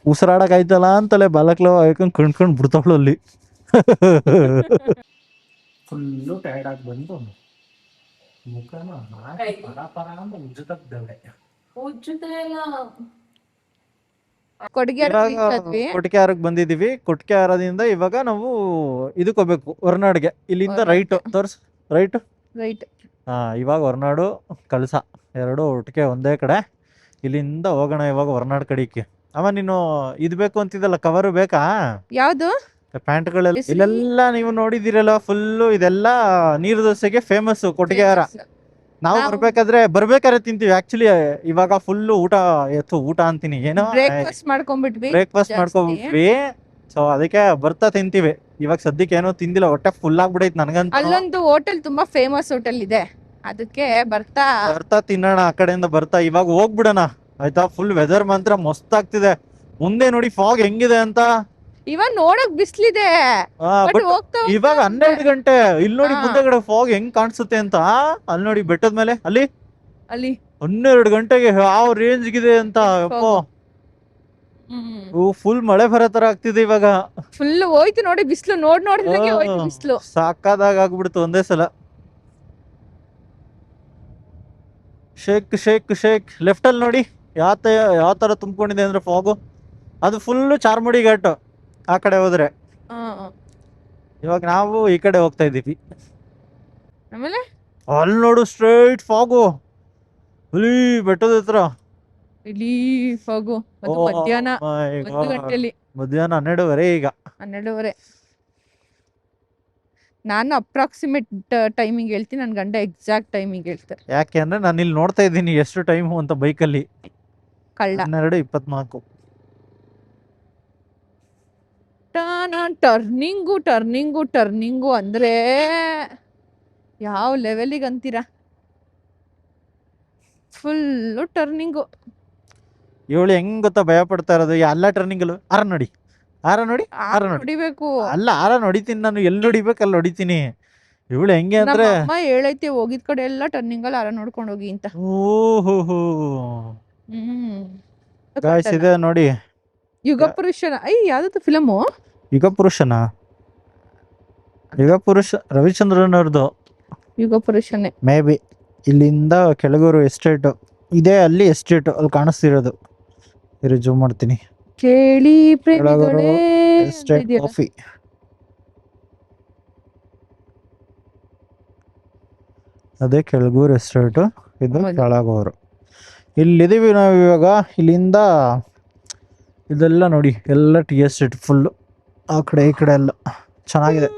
ಉಸಿರಾಡಕ್ ಆಯ್ತಲ್ಲ ಅಂತಲೇ ಬಾಲಕ್ಲವ್ ಹಾಕೊಂಡ್ ಕಣ್ಕೊಂಡ್ ಬಿಡ್ತಾವಳು ಅಲ್ಲಿ. ಫುಲ್ಲು ಟೈರ್ಡ್ ಆಗಿ ಬಂದು ಮುಖನ ಪರ ಪರ ಅಂತ ಉಜ್ಜುತ್ತವೆ. ಕೊಟ್ಟಿಗೆಹಾರಕ್ಕೆ ಬಂದಿದೀವಿ. ಕೊಟ್ಟಿಗೆಹಾರದಿಂದ ಇವಾಗ ನಾವು ಇದಕ್ಕೆ ಹೋಗ್ಬೇಕು, ಹೊರನಾಡ್ಗೆ. ಇಲ್ಲಿಂದ ರೈಟ್ ತೋರ್ಸ್, ರೈಟ್. ಇವಾಗ ಹೊರನಾಡು ಕಳಸ ಎರಡು ಒಟ್ಟಿಗೆ ಒಂದೇ ಕಡೆ. ಇಲ್ಲಿಂದ ಹೋಗೋಣ ಇವಾಗ ಹೊರನಾಡು ಕಡೆಗೆ. ಅಮ್ಮ ನೀನು ಇದು ಬೇಕು ಅಂತಿದ್ದಲ್ಲ, ಕವರ್ ಬೇಕಾ? ಯಾವ್ದು? ಪ್ಯಾಂಟ್ಗಳೆಲ್ಲ ಇಲ್ಲೆಲ್ಲ ನೀವು ನೋಡಿದಿರಲ್ಲ, ಫುಲ್ಲು ಇದೆಲ್ಲ ನೀರು ದೋಸೆಗೆ ಫೇಮಸ್ ಕೊಟ್ಟಿಗೆಹಾರ. ನಾವು ಬರ್ಬೇಕಾದ್ರೆ ತಿಂತೀವಿ. ಆಕ್ಚುಲಿ ಇವಾಗ ಫುಲ್ಲು ಊಟ ಅಂತೀನಿ, ಏನೋ ಬ್ರೇಕ್ಫಾಸ್ಟ್ ಮಾಡ್ಕೊಂಡ್ಬಿಟ್ವಿ. ಸೊ ಅದಕ್ಕೆ ಬರ್ತಾ ತಿಂತೀವಿ. ಇವಾಗ ಸದ್ಯಕ್ಕೆ ಏನೋ ತಿಂದಿಲ್ಲ, ಹೊಟ್ಟೆ ಫುಲ್ ಆಗ್ಬಿಡೈತೆ ನನಗಂತೂ. ಅಲ್ಲೊಂದು ಹೋಟೆಲ್, ತುಂಬಾ ಫೇಮಸ್ ಹೋಟೆಲ್ ಇದೆ, ಅದಕ್ಕೆ ಬರ್ತಾ ತಿನ್ನೋಣ. ಆ ಕಡೆಯಿಂದ ಬರ್ತಾ ಇವಾಗ ಹೋಗ್ಬಿಡೋಣ ಆಯ್ತಾ. ಫುಲ್ ವೆದರ್ ಮಾತ್ರ ಮಸ್ತ್ ಆಗ್ತಿದೆ. ಮುಂದೆ ನೋಡಿ ಫಾಗ್ ಹೆಂಗಿದೆ ಅಂತ. ಇವಾಗ ನೋಡಕ್ ಬಿಸ್ಲಿದೆ, ಇವಾಗ 12 ಗಂಟೆ. ಇಲ್ಲಿ ನೋಡಿ ಮುಂದೆಗಡೆ ಫಾಗ್ ಹೆಂಗ್ ಕಾಣಿಸುತ್ತೆ ಅಂತ. ಅಲ್ಲಿ ನೋಡಿ ಬೆಟ್ಟದ ಮೇಲೆ ಅಲ್ಲಿ 12 ಗಂಟೆಗೆ ಯಾವ ರೇಂಜ್ಗಿದೆ ಅಂತ. ಫುಲ್ ಮಳೆ ಬರೋ ತರ ಆಗ್ತಿದೆ ಇವಾಗ. ಫುಲ್ ಹೋಯ್ತು ನೋಡಿ ಬಿಸ್ಲು. ನೋಡಿದಂಗೆ ಹೋಯ್ತು ಬಿಸ್ಲು. ಸಾಕಾದಾಗ ಆಗ್ಬಿಡ್ತು ಒಂದೇ ಸಲ. ಶೇಕ್ ಲೆಫ್ಟ್ ಅಲ್ಲಿ ನೋಡಿ ಯಾವ ತರ ತುಂಬಿಕೊಂಡಿದೆ ಅಂದ್ರೆ ಫಾಗು. ಅದು ಫುಲ್ ಚಾರ್ಮುಡಿ ಘಾಟ್ ಆ ಕಡೆ ಹೋದ್ರೆ. ಇವಾಗ ನಾವು ಈ ಕಡೆ ಹೋಗ್ತಾ ಇದೀವಿ. ಆಮೇಲೆ ಅಲ್ಲಿ ನೋಡು ಸ್ಟ್ರೈಟ್ ಫಾಗು, ಹುಲಿ ಬೆಟ್ಟದ ಹತ್ರ. ಇಲ್ಲಿ ಫಾಗು ಮಧ್ಯಾಹ್ನ 1 ಗಂಟೆಲಿ. ಮಧ್ಯಾಹ್ನ 12:30 ಈಗ 12:30. ನಾನು ಅಪ್ರಾಕ್ಸಿಮೇಟ್ ಟೈಮಿಂಗ್ ಹೇಳ್ತೀನಿ, ನನ್ನ ಗಂಡ ಎಕ್ಸಾಕ್ಟ್ ಟೈಮಿಂಗ್ ಹೇಳ್ತಾರೆ. ಯಾಕೆ ಅಂದ್ರೆ ನಾನು ಇಲ್ಲಿ ನೋಡ್ತಾ ಇದ್ದೀನಿ ಎಷ್ಟು ಟೈಮು ಅಂತ ಬೈಕಲ್ಲಿ. 12:24. ಟರ್ನಿಂಗು ಅಂದ್ರೆ ಯಾವ ಲೆವೆಲಿಗೆ ಅಂತೀರಾ? Full turning. ಇವಳು ಹೆಂಗ್ ಗೊತ್ತಾ ಭಯ ಪಡ್ತಾ ಇರೋದು ಎಲ್ಲ ಟರ್ನಿಂಗಲ್ಲೂ. ನೋಡಿ ಹೊಡಿಬೇಕು. ಅಲ್ಲ ಹೊಡಿತೀನಿ ನಾನು, ಎಲ್ಲಿ ಹೊಡಿಬೇಕು ಅಲ್ಲಿ ಹೊಡಿತೀನಿ. ಇವಳು ಹೆಂಗೆ ಅಂದ್ರೆ ಅಮ್ಮ ಹೇಳೈತೆ ಹೋಗಿದ್ ಕಡೆ ಎಲ್ಲ ಟರ್ನಿಂಗ್ ಅಲ್ಲಿ ನೋಡ್ಕೊಂಡು ಹೋಗಿ ಅಂತ. ಓಹೋ ಇದೆ ನೋಡಿ. ಯುಗ ಪುರುಷನ ಯಾವ್ದು ಫಿಲಮು? ಯುಗ ಪುರುಷ ರವಿಚಂದ್ರನ್ ಅವ್ರದ್ದು. ಯುಗ ಪುರುಷನೇ ಮೇ ಬಿ. ಇಲ್ಲಿಂದ ಕೆಳಗೂರು ಎಸ್ಟೇಟ್ ಇದೆ, ಅಲ್ಲಿ ಎಸ್ಟೇಟ್ ಅಲ್ಲಿ ಕಾಣಿಸ್ತಿರೋದು. ಜೂಮ್ ಮಾಡ್ತೀನಿ ಕೇಳಿ. Estate coffee. ಅದೇ ಕೆಳಗೂರು ಎಸ್ಟೇಟ್, ಇದು ಕೆಳಗೂರು. ಇಲ್ಲಿದ್ದೀವಿ ನಾವು ಇವಾಗ. ಇಲ್ಲಿಂದ ಇದೆಲ್ಲ ನೋಡಿ, ಎಲ್ಲ ಟೀ ಎಸ್ಟೇಟ್ ಫುಲ್ಲು. ಆ ಕಡೆ ಈ ಕಡೆ ಎಲ್ಲ ಚೆನ್ನಾಗಿದೆ.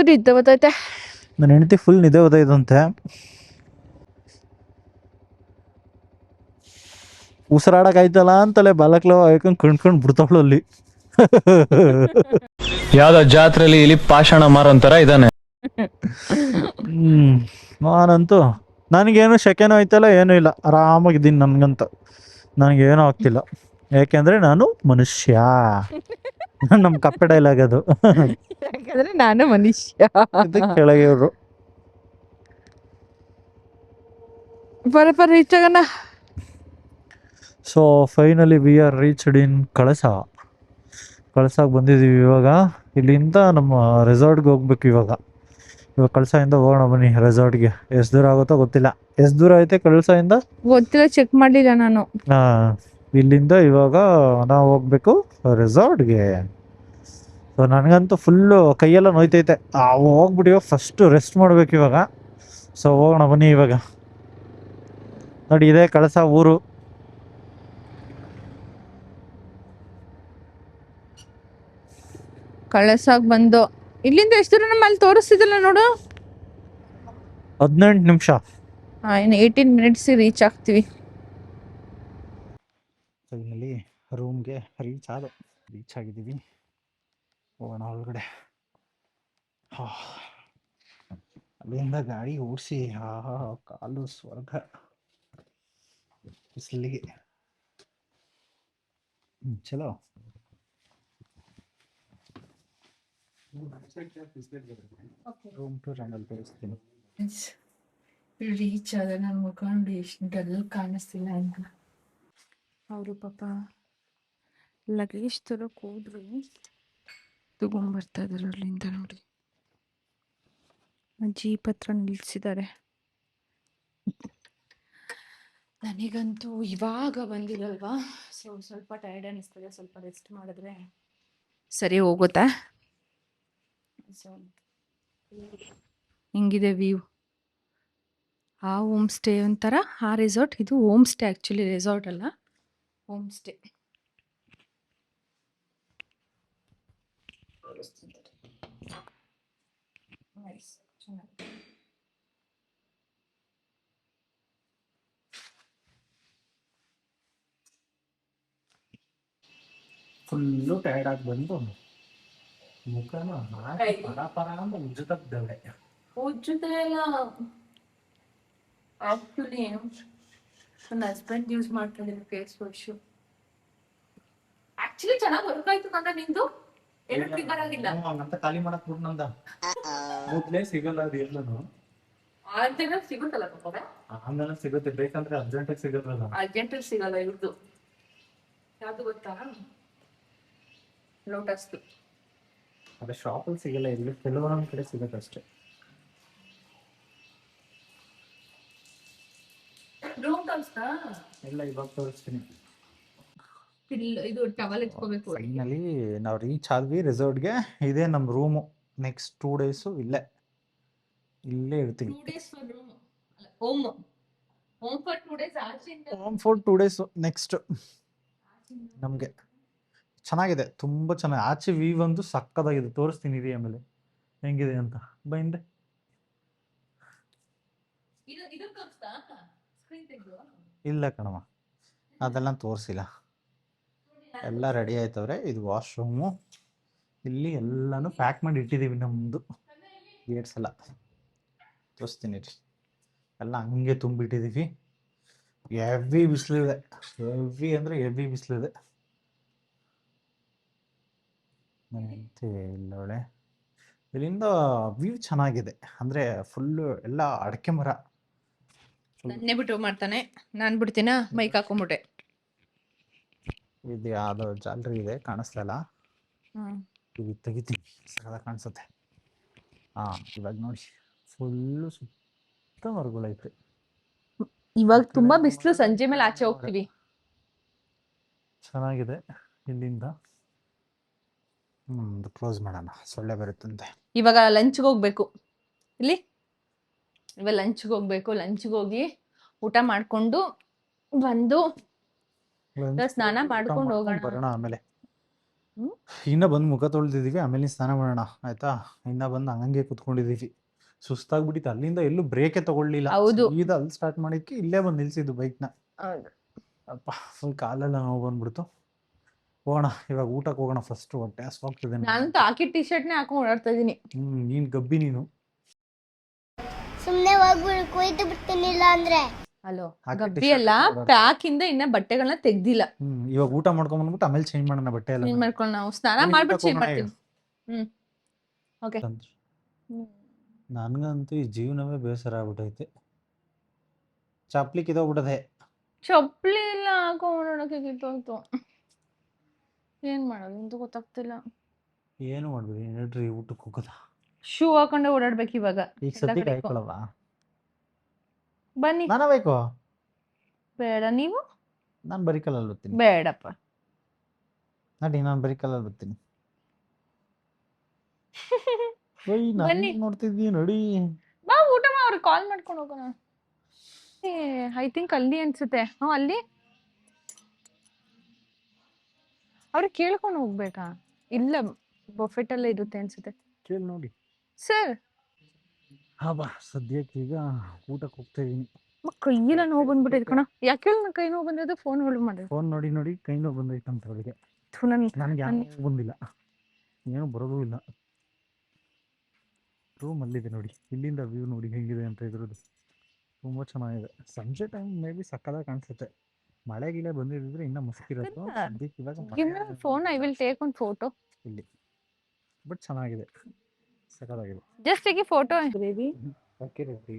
ನಿದ್ದೆ ಬರ್ತೈತೆ. ನನ್ನ ಹೆಂಡತಿ ಫುಲ್ ನಿದ್ದೆ ಬರ್ತೈತಂತೆ. ಉಸಿರಾಡಕ್ ಆಯ್ತಲ್ಲ ಅಂತಲೇ ಬಾಲಕ್ಲವ್ ಹಾಕೊಂಡ್ ಕಣ್ಕೊಂಡ್ ಬಿಡ್ತಾವಳು ಅಲ್ಲಿ. ಯಾವ್ದೋ ಜಾತ್ರೆಲಿ ಇಲ್ಲಿ ಪಾಷಾಣ ಮಾರೋಂತರ ಇದಾನೆ. ನಾನಂತೂ ನನಗೇನು ಶೆಕೆನೂ ಆಯ್ತಲ್ಲ, ಏನೂ ಇಲ್ಲ, ಆರಾಮಾಗಿದ್ದೀನಿ. ನನಗಂತೂ ನನಗೇನೂ ಆಗ್ತಿಲ್ಲ, ಯಾಕೆಂದ್ರೆ ನಾನು ಮನುಷ್ಯ. ನಮ್ಮ ಕಪ್ಪೆ ಡೈಲಾಗ್ ಅದು. ಯಾಕಂದ್ರೆ ನಾನು ಮನುಷ್ಯ. ಕೆಳಗೆ ಇವರು ರೀಚ್ ಆಗೋಣ. So finally we are reached in ಕಳಸಾಗ ಬಂದಿದ್ದೀವಿ ಇವಾಗ. ಇಲ್ಲಿಂದ ನಮ್ಮ ರೆಸಾರ್ಟ್ಗೆ ಹೋಗ್ಬೇಕು ಇವಾಗ ಕಳಸಾಯಿಂದ ಹೋಗೋಣ ಬನ್ನಿ ರೆಸಾರ್ಟ್ಗೆ. ಎಷ್ಟು ದೂರ ಆಗುತ್ತೋ ಗೊತ್ತಿಲ್ಲ. ಎಷ್ಟು ದೂರ ಐತೆ ಕಳಸಾಯಿಂದ ಗೊತ್ತಿಲ್ಲ, ಚೆಕ್ ಮಾಡಲಿಲ್ಲ ನಾನು. ಇಲ್ಲಿಂದ ಇವಾಗ ನಾವು ಹೋಗ್ಬೇಕು ರೆಸಾರ್ಟ್ಗೆ. ಸೊ ನನಗಂತೂ ಫುಲ್ಲು ಕೈಯೆಲ್ಲ ನೋಯ್ತೈತೆ. ಹೋಗ್ಬಿಟ್ಟು ಇವಾಗ ಫಸ್ಟು ರೆಸ್ಟ್ ಮಾಡ್ಬೇಕು ಇವಾಗ. ಸೊ ಹೋಗೋಣ ಬನ್ನಿ ಇವಾಗ. ನೋಡಿ ಇದೆ ಕಳಸ ಊರು. ಕಳಸಾಗ ಬಂದು ಇಲ್ಲಿಂದ ಎಷ್ಟು ದೂರ? ನಮ್ಮ ಅಲ್ಲಿ ತೋರಿಸ್ತಿದ್ದಲ್ಲ ನೋಡು, 18 ನಿಮಿಷ. ಇನ್ನು 18 ಮಿನಿಟ್ಸ್ ರೀಚ್ ಆಗ್ತೀವಿ. ಫೈನಲಿ ರೂಮ್ಗೆ ರೀಚ್ ಆಗಿದ್ದೀವಿ. ಹೋಗೋಣ ಒಳಗಡೆ. ಅಲ್ಲಿಂದ ಗಾಡಿ ಓಡಿಸಿ ಕಾಲು ಸ್ವರ್ಗ ಬಿಸಿಲಿಗೆ. ಚಲೋ. ರೂಮ್ ಟೂರ್ ಆಮೇಲೆ ತೋರಿಸ್ತೀನಿ. ರೀಚ್ ಆದ ನನ್ನ ಮುಖ ನೋಡಿ ಎಷ್ಟು ಡಲ್ ಕಾಣಿಸ್ತಿಲ್ಲ ಅಂತ. ಅವರು ಪಾಪ ಲಗೇಜ್ ತರಕ್ ಹೋದ್ರು, ತಗೊಂಡ್ಬರ್ತಾ ಇದಾರೆ ಅಲ್ಲಿಂದ ನೋಡಿ. ಜೀಪ್ ಹತ್ರ ನಿಲ್ಸಿದ್ದಾರೆ. ನನಗಂತೂ ಇವಾಗ ಬಂದಿರಲ್ವಾ, ಸೊ ಸ್ವಲ್ಪ ಟೈರ್ಡ್ ಅನ್ನಿಸ್ತದೆ. ಸ್ವಲ್ಪ ರೆಸ್ಟ್ ಮಾಡಿದ್ರೆ ಸರಿ ಹೋಗುತ್ತೆ. ಸೊ ಹಿಂಗಿದೆ ವ್ಯೂ. ಆ ಹೋಮ್ ಸ್ಟೇ ಒಂಥರ, ಆ ರೆಸಾರ್ಟ್. ಇದು ಹೋಮ್ ಸ್ಟೇ ಆ್ಯಕ್ಚುಲಿ, ರೆಸಾರ್ಟ್ ಅಲ್ಲ, ಹೋಮ್ ಸ್ಟೇ. ನೈಸ್, ಚೆನ್ನಾಗಿ. ಫುಲ್ಲು ಟೈರ್ಡ್ ಆಗಿ ಬಂದು ಮುಖನ ಪರ ಪರ ಅಂತ ಉಜ್ಜುತ್ತವೆ. ಉಜ್ಜುತ್ತೆ ಇಲ್ಲ, ಆಕ್ಚುಲಿ ನನ್ನ ಹಸ್ಬೆಂಡ್ ಯೂಸ್ ಮಾಡ್ಕೊಂಡಿದ್ದು ಫೇಸ್ ವಾಶು. ಆಕ್ಚುಲಿ ಚೆನ್ನಾಗಿ ವರ್ಕ್ ಆಯ್ತು ಕಂದ ನಿಂದು, ಏನು ಟ್ರಿಗರ್ ಆಗಿಲ್ಲ ಅಂತ ಖಾಲಿ ಮಾಡಕ್ ಬಿಟ್ಟು ನಂದ ಮೊದ್ಲೇ ಸಿಗಲ್ಲ ಅದು ಎಲ್ಲನು. ಆಂಟಿನ ಸಿಗುತ್ತಲ್ಲ ಪಾಪ, ಆಮೇಲೆ ಸಿಗುತ್ತೆ, ಬೇಕಂದ್ರೆ ಅರ್ಜೆಂಟಾಗಿ ಸಿಗಲ್ಲ. ಅರ್ಜೆಂಟಲ್ಲಿ ಸಿಗಲ್ಲ ಇವ್ರದ್ದು. ಯಾವುದು ಗೊತ್ತಾ, ಲೋಟಸ್. ಅದೇ ಶಾಪಲ್ಲಿ ಸಿಗಲ್ಲ, ಇಲ್ಲಿ ಕೆಲವೊಂದು ಕಡೆ ಸಿಗುತ್ತೆ ಅಷ್ಟೇ. ರೂಮ್ ತೋರಿಸ್ತಾ ಎಲ್ಲ ಇವಾಗ ತೋರಿಸ್ತೀನಿ. ಇದು ಟವಲ್ ಎತ್ಕೋಬೇಕು. ಫೈನಲಿ ನಾವು ರೀಚ್ ಆದ್ವಿ ರೆಸಾರ್ಟ್ಗೆ. ಇದೇ ನಮ್ಮ ರೂಮು. ನೆಕ್ಸ್ಟ್ 2 days ಇಲ್ಲೇ ಇರ್ತೀವಿ. 2 days for room. Home for 2 days. Home for 2 days next. ನಮಗೆ ಚೆನ್ನಾಗಿದೆ, ತುಂಬ ಚೆನ್ನಾಗಿ. ಆಚೆ ವ್ಯೂ ಒಂದು ಸಕ್ಕದಾಗಿದೆ, ತೋರಿಸ್ತೀನಿ ಇರಿ ಆಮೇಲೆ ಹೆಂಗಿದೆ ಅಂತ. ಬಂದೆ ಇಲ್ಲ ಕಣವ, ಅದೆಲ್ಲ ತೋರಿಸಿಲ್ಲ. ಎಲ್ಲ ರೆಡಿ ಆಯ್ತವ್ರೆ. ಇದು ವಾಶ್ರೂಮು. ಇಲ್ಲಿ ಎಲ್ಲಾನು ಪ್ಯಾಕ್ ಮಾಡಿ ಇಟ್ಟಿದ್ದೀವಿ. ನಮ್ಮದು ಗೇಟ್ಸ್ ಎಲ್ಲ ತೋರಿಸ್ತೀನಿ ರೀ. ಎಲ್ಲ ಹಂಗೆ ತುಂಬಿಟ್ಟಿದ್ದೀವಿ. ಹೆವಿ ಬಿಸಿಲಿದೆ, ಹೆವಿ ಅಂದರೆ ಹೆವಿ ಬಿಸಿಲಿದೆ. ಇಲ್ಲೊಳೆ ಇಲ್ಲಿಂದ ವ್ಯೂ ಚೆನ್ನಾಗಿದೆ. ಅಂದರೆ ಫುಲ್ಲು ಎಲ್ಲ ಅಡಕೆ ಮರ. ನನ್ನೇ ಬಿಟ್ಟು ಮಾಡ್ತಾನೆ, ನಾನು ಬಿಡ್ತೀನ ಮೈಕ್ ಹಾಕೊಂಬಿಟ್ಟೆ. ಇದು ಯಾವುದೋ ಜಾಲರಿ ಇದೆ, ಕಾಣಿಸ್ತಾ ಇಲ್ಲ. ಇದು ತೆಗಿತೀನಿ, ಸಗದ ಕಾಣಿಸುತ್ತೆ. ಇವಾಗ ನೋಡಿ ಫುಲ್ಲು ಸುತ್ತ ಮರಗಳೈತೆ. ಇವಾಗ ತುಂಬಾ ಬಿಸಿಲು, ಸಂಜೆ ಮೇಲೆ ಆಚೆ ಹೋಗ್ತೀವಿ. ಚೆನ್ನಾಗಿದೆ. ಇಲ್ಲಿಂದ ಕ್ಲೋಸ್ ಮಾಡೋಣ, ಸೊಳ್ಳೆ ಬರುತ್ತಂತೆ. ಇವಾಗ ಲಂಚ್ಗೆ ಹೋಗ್ಬೇಕು. ಇಲ್ಲಿ ಇವಾಗ ಲಂಚ್ಗೆ ಹೋಗ್ಬೇಕು. ಲಂಚ್ಗೆ ಹೋಗಿ ಊಟ ಮಾಡ್ಕೊಂಡು ಬಂದು ಸ್ನಾನ ಮಾಡ್ಕೊಂಡು ಹೋಗೋಣ. ಬರೋಣ ಆಮೇಲೆ. ಇನ್ನ ಬಂದು ಮುಖ ತೊಳೆದಿದ್ದೀವಿ, ಆಮೇಲೆ ಸ್ನಾನ ಮಾಡೋಣ ಆಯ್ತಾ. ಇನ್ನ ಬಂದು ಹಂಗೆ ಕುತ್ಕೊಂಡಿದ್ದೀವಿ, ಸುಸ್ತಾಗ್ಬಿಟ್ಟಿತ್ತು. ಅಲ್ಲಿಂದ ಎಲ್ಲೂ ಬ್ರೇಕೇ ತಗೊಳ್ಳಿಲ್ಲ. ಈಗ ಅಲ್ಲಿ ಸ್ಟಾರ್ಟ್ ಮಾಡಿದ್ಕೆ ಇಲ್ಲೇ ಬಂದು ನಿಲ್ಸಿದ್ದು ಬೈಕ್ನ. ಅಪ್ಪ ಫುಲ್ ಕಾಲೆಲ್ಲ ನೋವು ಬಂದ್ಬಿಡ್ತು. ಹೋಗೋಣ ಇವಾಗ, ಊಟಕ್ಕೆ ಹೋಗೋಣ ಫಸ್ಟ್. ಹೊಟ್ಟೆ ಹಸ್ವಾಗ್ತಿದೆ. ನಾನಂತೂ ಹಾಕಿ ಟಿ ಶರ್ಟ್ನೇ ಹಾಕೊಂಡು ಓಡಾಡ್ತಾ ಇದ್ದೀನಿ. ನೀನ್ ಗಬ್ಬಿ, ನೀನು ಸುಮ್ಮನೆ ಹೋಗ್ಬಿಟ್ಟು ಕೊಯ್ದು ಬಿಡ್ತೀನಿಲ್ಲ ಅಂದ್ರೆ. ಅಲೋ, ಗಬ್ಬಿ ಎಲ್ಲ ಪ್ಯಾಕ್ ಇಂದ ಇನ್ನ ಬಟ್ಟೆಗಳನ್ನ ತೆಗ್ದಿಲ್ಲ. ಇವಾಗ ಊಟ ಮಾಡ್ಕೊಂಡ್ ಬಂದ್ಬಿಟ್ಟು ಆಮೇಲೆ ಚೇಂಜ್ ಮಾಡೋಣ ಬಟ್ಟೆ ಎಲ್ಲ. ಚೇಂಜ್ ಮಾಡ್ಕೊಂಡು ನಾವು ಸ್ನಾನ ಮಾಡ್ಬಿಟ್ಟು ಚೇಂಜ್ ಮಾಡ್ತೀವಿ. ಓಕೆ. ನನ್ಗಂತೂ ಈ ಜೀವನವೇ ಬೇಸರ ಆಗ್ಬಿಟ್ಟೈತೆ. ಚಪ್ಲಿ ಕಿತ್ತೋಗ್ಬಿಟ್ಟದೆ. ಚಪ್ಪಲಿ ಎಲ್ಲ ಹಾಕೊಂಡೋಡಕ್ಕೆ ಕಿತ್ತೋಯ್ತು. ಏನ್ ಮಾಡೋದು ಅಂತ ಗೊತ್ತಾಗ್ತಿಲ್ಲ. ಏನು ಮಾಡ್ಬೇಕು ಹೇಳ್ರಿ, ಊಟಕ್ಕೆ ಹೋಗೋದ? ಶೂ ಹಾಕೊಂಡೆ ಓಡಾಡ್ಬೇಕು ಇವಾಗ. ಈಗ ಸದ್ಯಕ್ಕೆ ಹಾಕೊಳ್ಳವ. ಬನ್ನಿ. ನಾನ ಬೇಕು? ಬೇಡ. ನೀವು? ನಾನು ಬರೀ ಕಲ್ಲಲ್ಲಿ ಬರ್ತೀನಿ. ಬೇಡಪ್ಪ ನಡಿ, ನಾನು ಬರೀ ಕಲ್ಲಲ್ಲಿ ಬರ್ತೀನಿ. ನಾನು ನೋಡ್ತಿದ್ವಿ ನೋಡಿ. ಬಾ ಊಟ ಅವ್ರಿಗೆ ಕಾಲ್ ಮಾಡ್ಕೊಂಡು ಹೋಗೋಣ. ಐ ಥಿಂಕ್ ಅಲ್ಲಿ ಅನ್ಸುತ್ತೆ. ಅಲ್ಲಿ ಅವ್ರಿಗೆ ಕೇಳ್ಕೊಂಡು ಹೋಗ್ಬೇಕಾ? ಇಲ್ಲ, ಬಫೆಟ್ ಅಲ್ಲೇ ಇರುತ್ತೆ ಅನ್ಸುತ್ತೆ. ಕೇಳಿ ನೋಡಿ ಸರ್. ಬಾ, ಸದ್ಯಕ್ಕೆ ಈಗ ಊಟಕ್ಕೆ ಹೋಗ್ತಾ ಇದೀನಿ. ಕೈಯೆಲ್ಲ ನೋವು ಬಂದ್ಬಿಟ್ಟೈತೆ ಕಣ. ಯಾಕೆ ಹೇಳಿ ಕೈ ನೋವು ಬಂದಿದ್ದು? ಫೋನ್ ಹೊಳು ಮಾಡಿದೆ. ಫೋನ್ ನೋಡಿ ನೋಡಿ ಕೈ ನೋವು ಬಂದೈತೆ ಅಂತ ಅವಳಿಗೆ. ನನಗೆ ಯಾವ ಬಂದಿಲ್ಲ, ಏನು ಬರೋದೂ ಇಲ್ಲ. ರೂಮ್ ಅಲ್ಲಿದೆ ನೋಡಿ, ಇಲ್ಲಿಂದ ವ್ಯೂ ನೋಡಿ ಹೆಂಗಿದೆ ಅಂತ. ಇದ್ರದ್ದು ತುಂಬ ಚೆನ್ನಾಗಿದೆ. ಸಂಜೆ ಟೈಮ್ ಮೇ ಬಿ ಸಕ್ಕದಾಗಿ ಕಾಣಿಸುತ್ತೆ. ಮಳೆ ಗಿಳೆ ಬಂದಿದ್ರೆ ಇನ್ನ ಮಸ್ತ್ ಇರುತ್ತೆ. ಸದ್ಯಕ್ಕೆ ಇವಾಗ ಫೋನ್ ಐ ವಿಲ್ ಟೇಕ್ ಒಂದು ಫೋಟೋ ಇಲ್ಲಿ. ಬಟ್ ಚೆನ್ನಾಗಿದೆ, ಸಕ್ಕದಾಗಿದೆ. Just take a photo baby. ಅಕ್ಕಿ ರೊಟ್ಟಿ,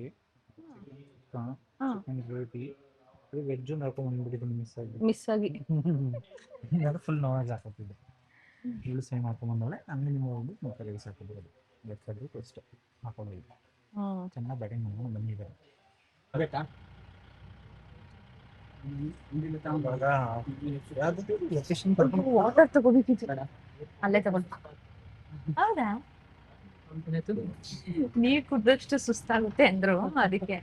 ಚಿಕನ್ ಗ್ರೇವಿ, ವೆಜ್ಜು ನಡ್ಕೊಂಡ್ ಬಂದ್ಬಿಟ್ಟಿದ್ದೀನಿ ಮಿಸ್ ಆಗಿ. ಫುಲ್ ನಾನ್ ಹಾಕೋತಿದ್ದೆ. ಇವಳು ಸೇಮ್ ಹಾಕೊಂಡ್ಬಂದವಳೆ, ಹಂಗೆ ನೀವು ಹೋಗ್ಬಿಟ್ಟು ಮತ್ತೆ ರೈಸ್ ಹಾಕೋಬೋದು. ಬೇಕಾದ್ರೆ ಟೇಸ್ಟ್ ಹಾಕೊಳ್ಳಿ. ಚೆನ್ನಾಗಿ ಬ್ಯಾಟಿಂಗ್ ಮಾಡ್ಕೊಂಡು ಬಂದಿದ್ದಾರೆ. ಬೇಕಾ ವಾಟರ್ ತಗೋಬೇಕಿತ್ತು, ಅಲ್ಲೇ ತಗೊಂಡು. ಹೌದಾ, ನೀರ್ ಕುಡ್ದಷ್ಟು ಸುಸ್ತಾಗುತ್ತೆ ಅಂದ್ರು, ಅದಕ್ಕೆ